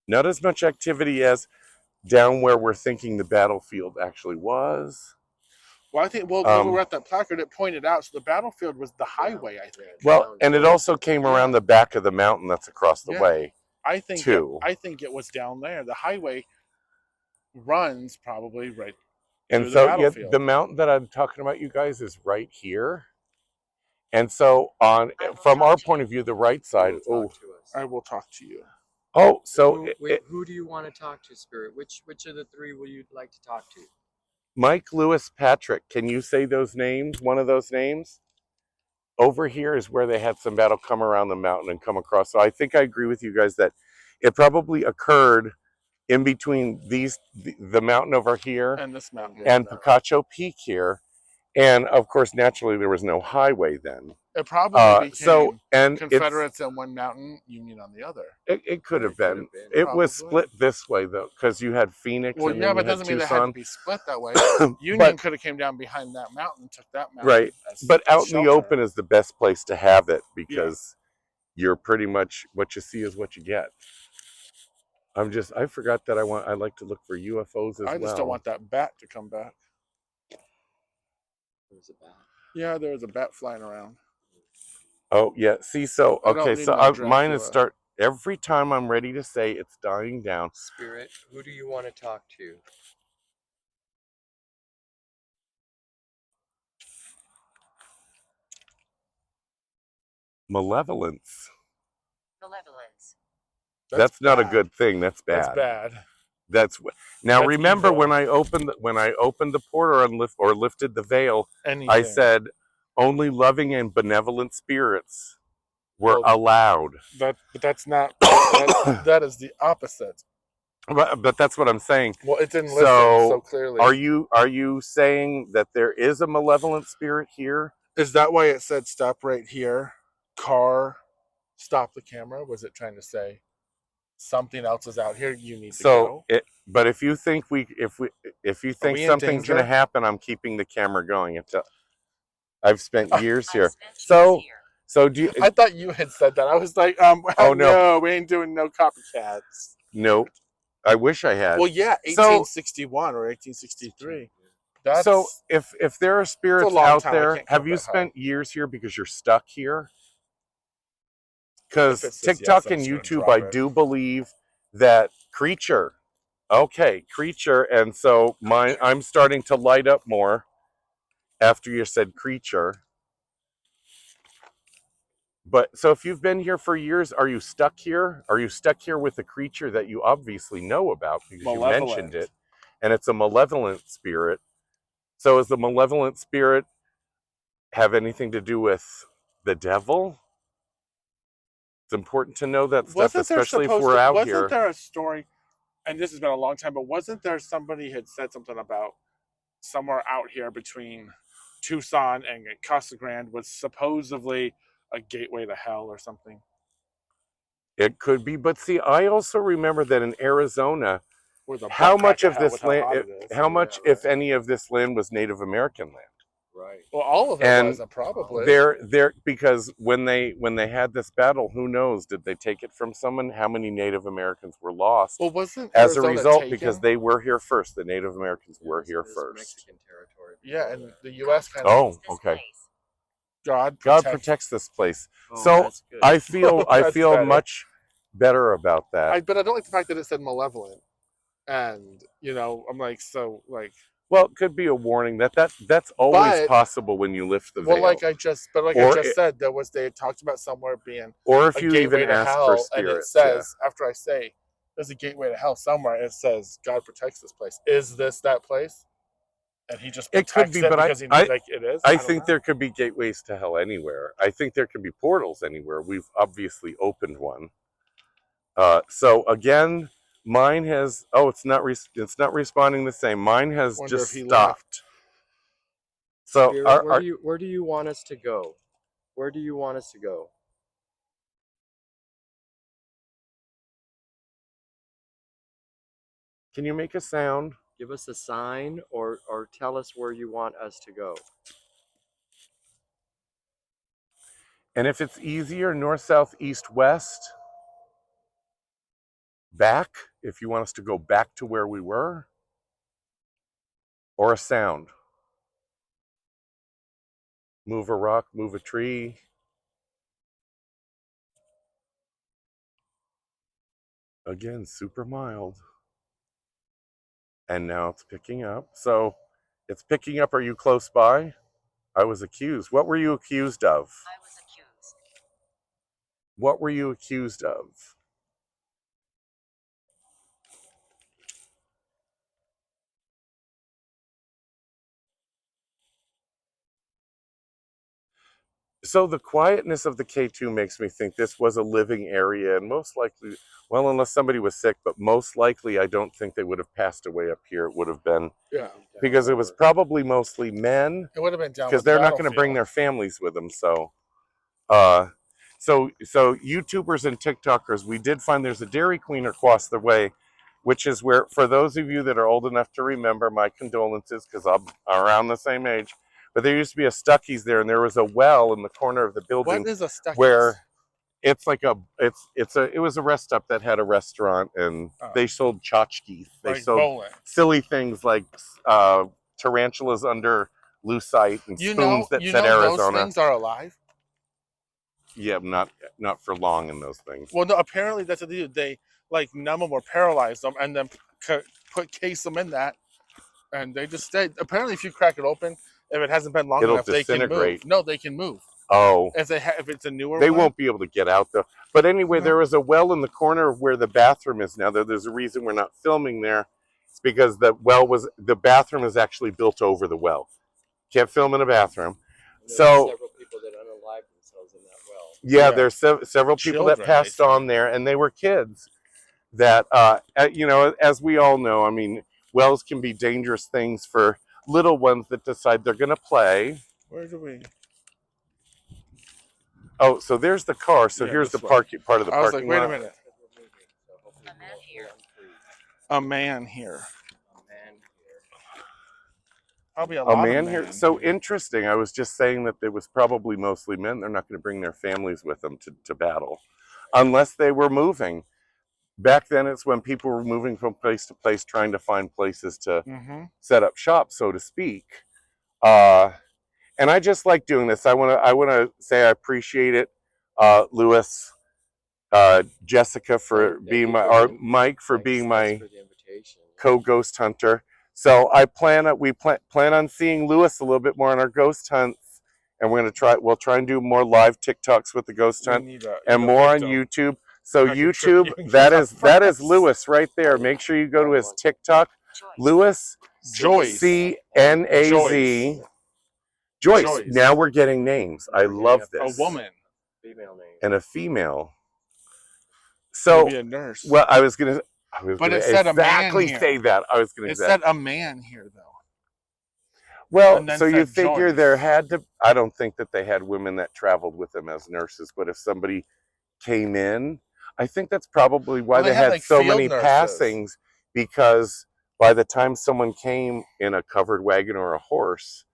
Not as much activity as down where we're thinking the battlefield actually was. Well, I think when we were at that placard, it pointed out, so the battlefield was the highway, I think. Well, and it also came around the back of the mountain that's across the way. I think it was down there. The highway runs probably right. And so the mountain that I'm talking about, you guys, is right here. And so from our point of view, the right side. Oh, I will talk to you. Oh, so who do you want to talk to, Spirit? Which of the three will you like to talk to? Mike, Lewis, Patrick. Can you say those names? One of those names? Over here is where they had some battle come around the mountain and come across. So I think I agree with you guys that it probably occurred in between the mountain over here and this mountain and Picacho Peak here. And of course, naturally, there was no highway then. It probably became and Confederates on one mountain, Union on the other. It could have been. It was split this way though, because you had Phoenix. Well, and yeah, but it doesn't mean they had to be split that way. Union could have came down behind that mountain and took that mountain. Right, but out in the open is the best place to have it, because you're pretty much what you see is what you get. I forgot that I like to look for UFOs as well. I just don't want that bat to come back. There was a bat. Yeah, there was a bat flying around. Oh yeah, see, so okay, so mine is every time I'm ready to say it's dying down. Spirit, who do you want to talk to? Malevolence. Malevolence. That's not a good thing. That's bad. That's bad. Now remember evil. when I opened the port or lifted the veil, I said only loving and benevolent spirits were allowed. But that's not. That is the opposite. But that's what I'm saying. Well, it didn't listen so clearly. Are you saying that there is a malevolent spirit here? Is that why it said stop right here? Car, stop the camera. Was it trying to say something else is out here? You need to go. But if you think if you think something's going to happen, I'm keeping the camera going. I've spent years here. So do you? I thought you had said that. I was like, oh no, we ain't doing no copycats. Nope. I wish I had. Well, yeah, 1861 or 1863. So if there are spirits out there, have you spent years here because you're stuck here? Because it says TikTok yes, I'm and just gonna YouTube, drop I it. do believe that creature. Okay, creature. And so I'm starting to light up more after you said creature. But so if you've been here for years, are you stuck here? Are you stuck here with a creature that you obviously know about because you mentioned it, and it's a malevolent spirit? So does the malevolent spirit have anything to do with the devil? It's important to know that stuff, especially if we're out here. Wasn't there a story, and this has been a long time, but wasn't there somebody had said something about somewhere out here between Tucson and Casa Grande was supposedly a gateway to hell or something? It could be, but see, I also remember that in Arizona, Or the how butt crack much of of hell this with how hot land, it is. how much, if any, of this land was Native American land? Right. Well, all of it And wasn't probably. there because when they had this battle, who knows? Did they take it from someone? How many Native Americans were lost Well, wasn't as a Arizona result? taken? Because they were here first. The Native Americans were here There's first. Mexican territory. Yeah, before and that. the U.S. kind of Oh, okay. God God protects. protects this place. Oh, So that's good. I feel That's better. much better about that. But I don't like the fact that it said malevolent, and I'm like, so like. Well, it could be a warning that's always possible when you lift the veil. Well, like I just said, they had talked about somewhere being or if a you gateway even to ask hell, for and it spirits, says after I say there's a gateway to hell somewhere, and it says God protects this place. Is this that place? And he just it could protects be, it but because he I like it is. I don't think know. there could be gateways to hell anywhere. I think there could be portals anywhere. We've obviously opened one. So again, mine has. Oh, it's not responding the same. Mine has Wonder just if he stopped. So Spirit, where do you want us to go? Where do you want us to go? can you make a sound? Give us a sign or tell us where you want us to go. And if it's easier, north, south, east, west, back, if you want us to go back to where we were, or a sound. Move a rock, move a tree. Again, super mild. And now it's picking up. So it's picking up. Are you close by? I was accused. What were you accused of? I was accused. What were you accused of? So the quietness of the K2 makes me think this was a living area, and most likely, well, unless somebody was sick, but most likely I don't think they would have passed away up here. It would have been because it was probably mostly men. It would have been down because with they're not going to bring Battlefield. their families with them. So YouTubers and TikTokers, we did find there's a Dairy Queen across the way, which is where, for those of you that are old enough to remember, my condolences, because I'm around the same age. But there used to be a Stuckey's there, and there was a well in the corner of the building. What is a Stuckey's? Where it's like it was a rest stop that had a restaurant, and they sold tchotchkes. They like sold bowling. silly things like tarantulas under lucite and spoons that said those Arizona. things are alive. Yeah, not for long in those things. Well, no, apparently that's what they do. They like numb them or paralyze them, and then case them in that, and they just stay. Apparently, if you crack it open, if it hasn't been long It'll enough, they can disintegrate. move. No, they can move. Oh, If it's a newer they one, won't be able to get out though. But anyway, No. there was a well in the corner of where the bathroom is now. There's a reason we're not filming there. It's because the bathroom is actually built over the well. Can't film in a bathroom. So several people that unalived themselves in that well. yeah, there's several people that Children, passed they on there, and they were kids. That as we all know, I mean, wells can be dangerous things for little ones that decide they're going to play. Where do we? Oh, so there's the car. So Yeah, here's the this way. part of the I was like, parking wait lot. a minute. A man here. A man here. Probably a A lot man of here. men. So interesting. I was just saying that it was probably mostly men. They're not going to bring their families with them to battle, unless they were moving. Back then, it's when people were moving from place to place, trying to find places to set up shop, so to speak. And I just like doing this. I want to say I appreciate it, Lewis. Jessica for Thank being you my, for or the Mike for thanks, being thanks my for the invitation. co-ghost hunter. So we plan on seeing Lewis a little bit more on our ghost hunts, and we'll try and do more live TikToks with the ghost We hunt need and a more on victim YouTube. So that can trip YouTube, you and get off that is us. Lewis right there. Oh, yeah. Make sure you go to his One. TikTok, Joyce. Lewis Joyce. CNAZ. Joyce. Now we're getting names. I love A this. woman. Female name. And a female. So, Maybe a nurse. well, I was gonna But it said a man exactly here. say that. I was gonna. It said a man here, though. Well, And then so you said figure Joyce. there had to. I don't think that they had women that traveled with them as nurses, but if somebody came in, I think that's probably why Well, they had, had like, so field many nurses. passings, because by the time someone came in a covered wagon or a horse,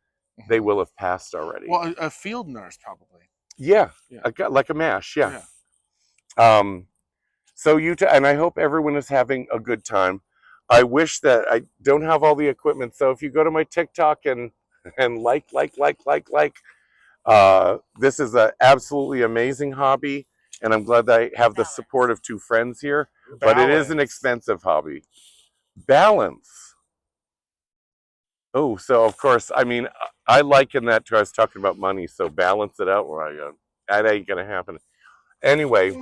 they will have passed already. Well, a field nurse probably. Yeah, Yeah. like a MASH. Yeah. So and I hope everyone is having a good time. I wish that I don't have all the equipment. So if you go to my TikTok and like, this is an absolutely amazing hobby, and I'm glad that I have the support of two friends here. But it is an expensive hobby. Balance. Oh, so of course, I mean, I liken that to, I was talking about money. So balance it out. Where I go, that ain't gonna happen. Anyway,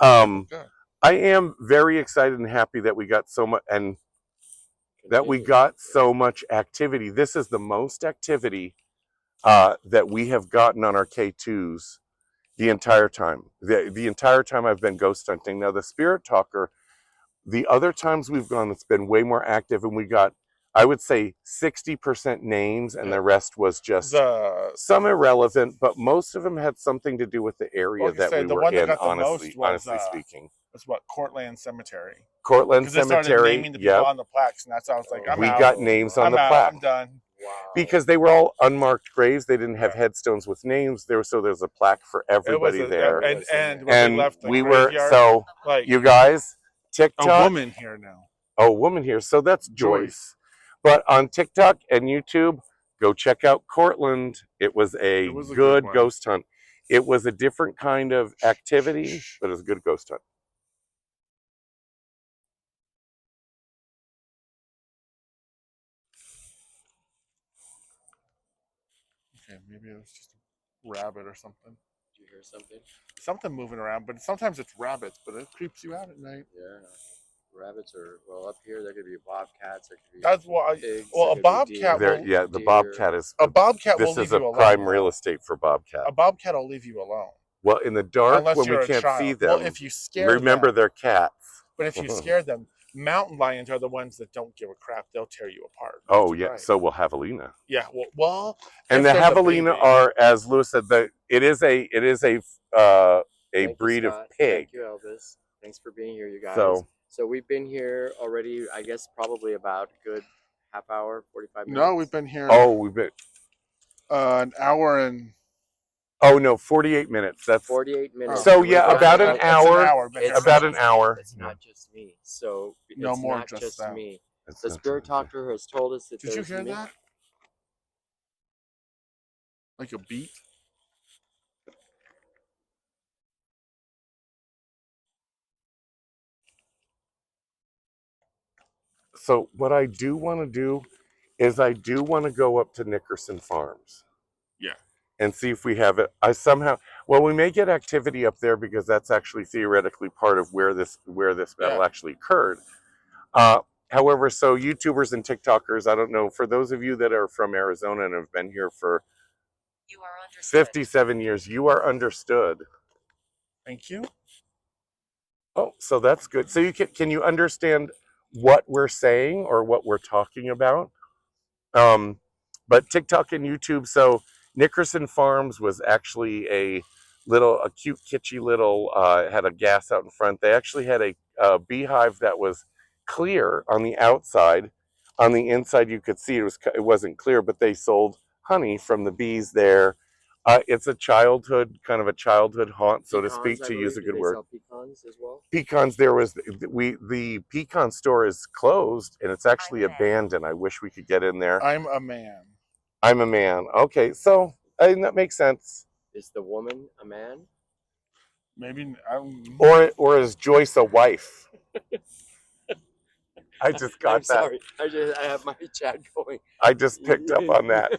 I am very excited and happy that we got so much activity. This is the most activity that we have gotten on our K2s the entire time. The entire time I've been ghost hunting. Now the Spirit Talker, the other times we've gone, it's been way more active, and we got, I would say, 60% names, and the rest was just some irrelevant, but most of them had something to do with the area that we were in. Honestly speaking, that's what Cortland Cemetery. Cortland Because they started naming the people on the plaques, and that's how I was like, I'm out. We got names on the plaque. I'm done. Wow. Because they were all unmarked graves. They didn't have headstones with names. There's a plaque for everybody there. And when we left the graveyard, so like, you guys, TikTok. a woman here now. Oh, woman here. So that's Joyce. But on TikTok and YouTube, go check out Cortland. It was a good ghost hunt. It was a different kind of activity, but it was a good ghost hunt. Okay, maybe it was just a rabbit or something. Did you hear something? Something moving around, but sometimes it's rabbits, but it creeps you out at night. Yeah. Rabbits are, well, up here there could be bobcats, there could be That's why. pigs, Well, a bobcat will. Yeah, the bobcat is. A bobcat will This leave is you a alone. prime real estate for bobcat. A bobcat will leave you alone. Well, in the dark, Unless when we you're a can't see child. them, Well, if you scare remember them. they're cats. But if you scare them, mountain lions are the ones that don't give a crap. They'll tear you apart. Oh yeah, so will javelina. Yeah, well, and the javelina are, as Lewis said, it is a breed of pig. Thank you, Elvis. Thanks for being here, you guys. So we've been here already, I guess, probably about a good half hour, 45 minutes. No, we've been here. Oh, we've been an hour and. Oh no, 48 minutes. That's 48 minutes. So yeah, about an hour. About an hour. It's not just me. So it's no more not just that. me. The Spirit Talker has told us that. Did you hear that? Like a beat? So what I do want to do is I do want to go up to Nickerson Farms. Yeah. And see if we have it. We may get activity up there because that's actually theoretically part of where this battle actually occurred. However, so YouTubers and TikTokers, I don't know, for those of you that are from Arizona and have been here for 57 years, you are understood. Thank you. Oh, so that's good. So you can you understand what we're saying or what we're talking about? But TikTok and YouTube, so Nickerson Farms was actually a cute, kitschy little, had a gas out in front. They actually had a beehive that was clear on the outside. On the inside, you could see it wasn't clear, but they sold honey from the bees there. It's a childhood haunt, so to speak, to use a good word. Pecans as well? Pecans, the pecan store is closed and it's actually abandoned. I wish we could get in there. I'm a man. I'm a man. Okay, so that makes sense. Is the woman a man? Maybe Or is Joyce a wife? I just got I'm that. sorry. I have my chat going. I just picked up on that.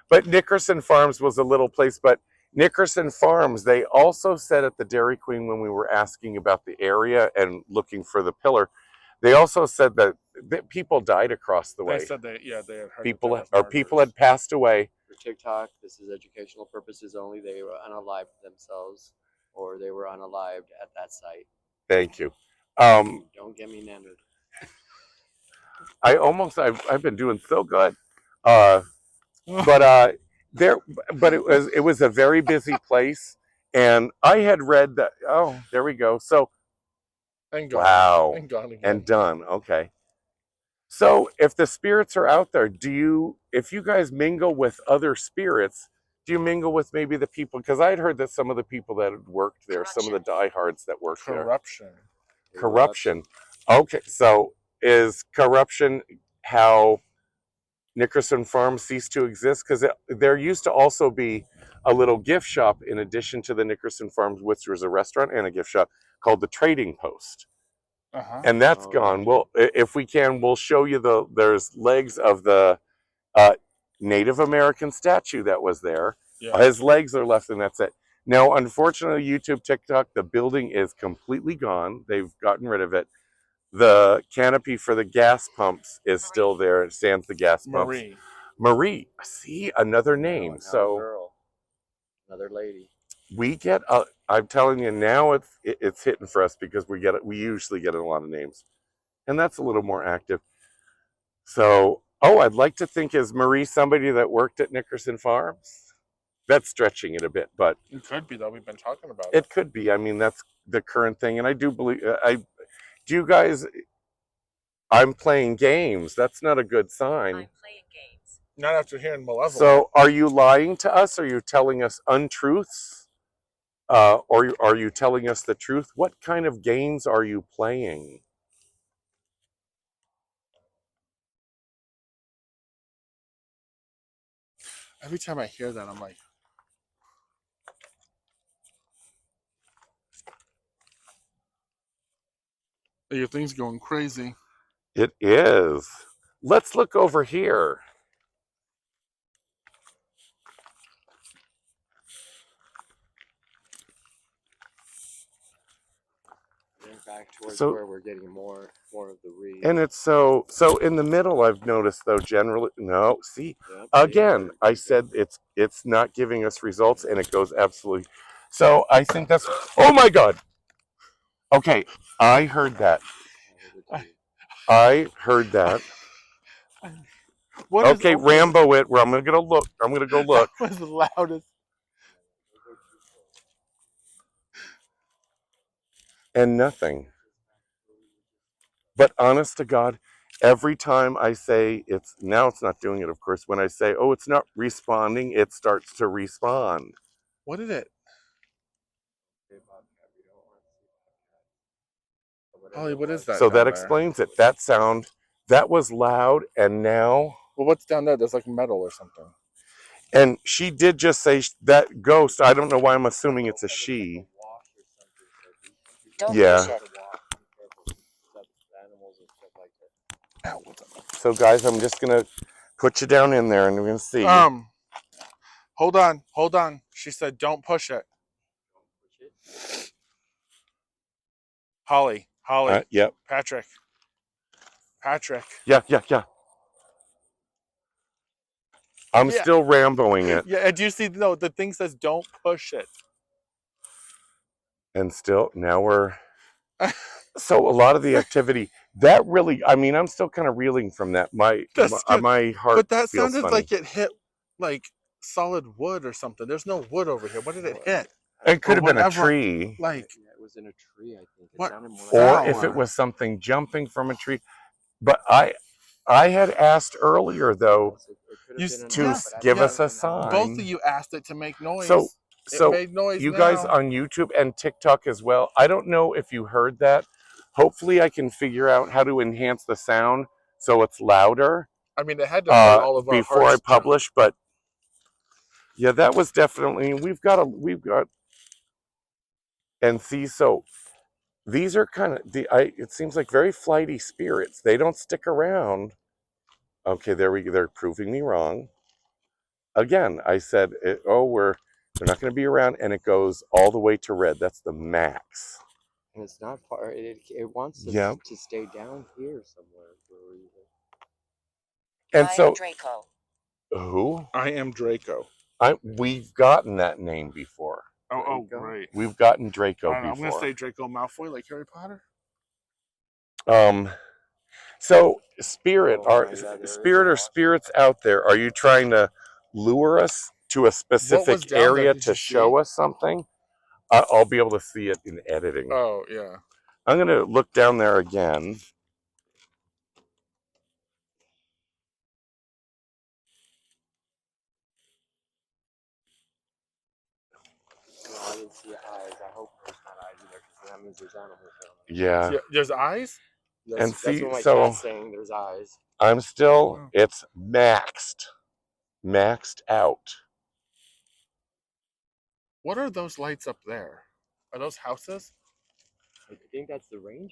But Nickerson Farms was a little place. But Nickerson Farms, they also said at the Dairy Queen when we were asking about the area and looking for the pillar, they also said that people died across the way. They said they had heard People that there was people murders. had passed away. For TikTok, this is educational purposes only. They were unalived themselves, or they were unalived at that site. Thank you. Don't get me nannered. I've been doing so good. But it was a very busy place, and I had read that. Oh, there we go. So And gone. wow, And gone again. and done. Okay. So if the spirits are out there, if you guys mingle with other spirits, do you mingle with maybe the people? Because I had heard that some of the people that had worked there, some of the diehards that worked Corruption. there, corruption. Okay, so is corruption how Nickerson Farm ceased to exist? Because there used to also be a little gift shop in addition to the Nickerson Farms, which was a restaurant and a gift shop called the Trading Post. And that's gone. Well, if we can, we'll show you there's legs of the Native American statue that was there. Yeah. His legs are left, and that's it. Now, unfortunately, YouTube, TikTok, the building is completely gone. They've gotten rid of it. The canopy for the gas pumps is still there. It stands the gas pumps. Marie. See, another name. So girl. Another lady. we get I'm telling you now, it's hitting for us because we usually get a lot of names, and that's a little more active. So, I'd like to think, is Marie somebody that worked at Nickerson Farms? That's stretching it a bit, but it could be, though. We've been talking about it. It could be. I mean, that's the current thing, and I do believe. Do you guys? I'm playing games. That's not a good sign. I'm playing games. Not after hearing Malevolent. So, are you lying to us? Are you telling us untruths? Or are you telling us the truth? What kind of games are you playing? Every time I hear that, I'm like, your thing's going crazy. It is. Let's look over here. Back towards where we're getting more of the read. And it's so in the middle. I've noticed though, generally, no. See, again, I said it's not giving us results, and it goes absolutely. So I think that's. Oh my God. Okay, I heard that. I heard that. Okay, Rambo it. Where I'm gonna go look. I'm gonna go look. That was the loudest. And nothing. But honest to God, every time I say it's not doing it, of course. When I say, oh, it's not responding, it starts to respond. What did it? Holly, what is that? So that explains it. That sound, that was loud, and now. Well, what's down there? There's like metal or something. And she did just say that ghost. I don't know why I'm assuming it's a she. Don't Yeah. push it. So guys, I'm just gonna put you down in there, and we're gonna see. Hold on. She said, "Don't push it." Holly. Yep. Patrick. Yeah. I'm still Ramboing it. Yeah. Do you see? No, the thing says, "Don't push it." And still, now we're. So a lot of the activity that really, I mean, I'm still kind of reeling from that. My heart. But that feels sounded funny. like it hit like solid wood or something. There's no wood over here. What did it hit? It could have been a tree. Like it was in a tree, I think. What? Or if it was something jumping from a tree. But I had asked earlier though to give us a sign. Both of you asked it to make noise. So it made noise. You guys on YouTube and TikTok as well. I don't know if you heard that. Hopefully I can figure out how to enhance the sound so it's louder. I mean, it had to hurt all of our before I publish, but yeah, that was definitely. We've got And see, so these are kind of it seems like very flighty spirits. They don't stick around. Okay, they're proving me wrong. Again, I said, they're not going to be around, and it goes all the way to red. That's the max. And it's not far. It wants us Yep. to stay down here somewhere for a reason. And I so, am Draco. who? I am Draco. We've gotten that name before. Oh, Draco? right. We've gotten Draco I'm before. gonna say Draco Malfoy, like Harry Potter. So spirit, Oh, are yeah, there is spirit a or lot. spirits out there? Are you trying to lure us to a specific down there? area Did to you show see? us something? I'll be able to see it in editing. Oh, yeah. I'm going to look down there again. No, I didn't see eyes. I hope there's not eyes either, because that means there's animals down there. Yeah. See, there's eyes. And That's see, what my so cat's saying. There's eyes. I'm still, Oh. it's maxed out. What are those lights up there? Are those houses? I think that's the ranger.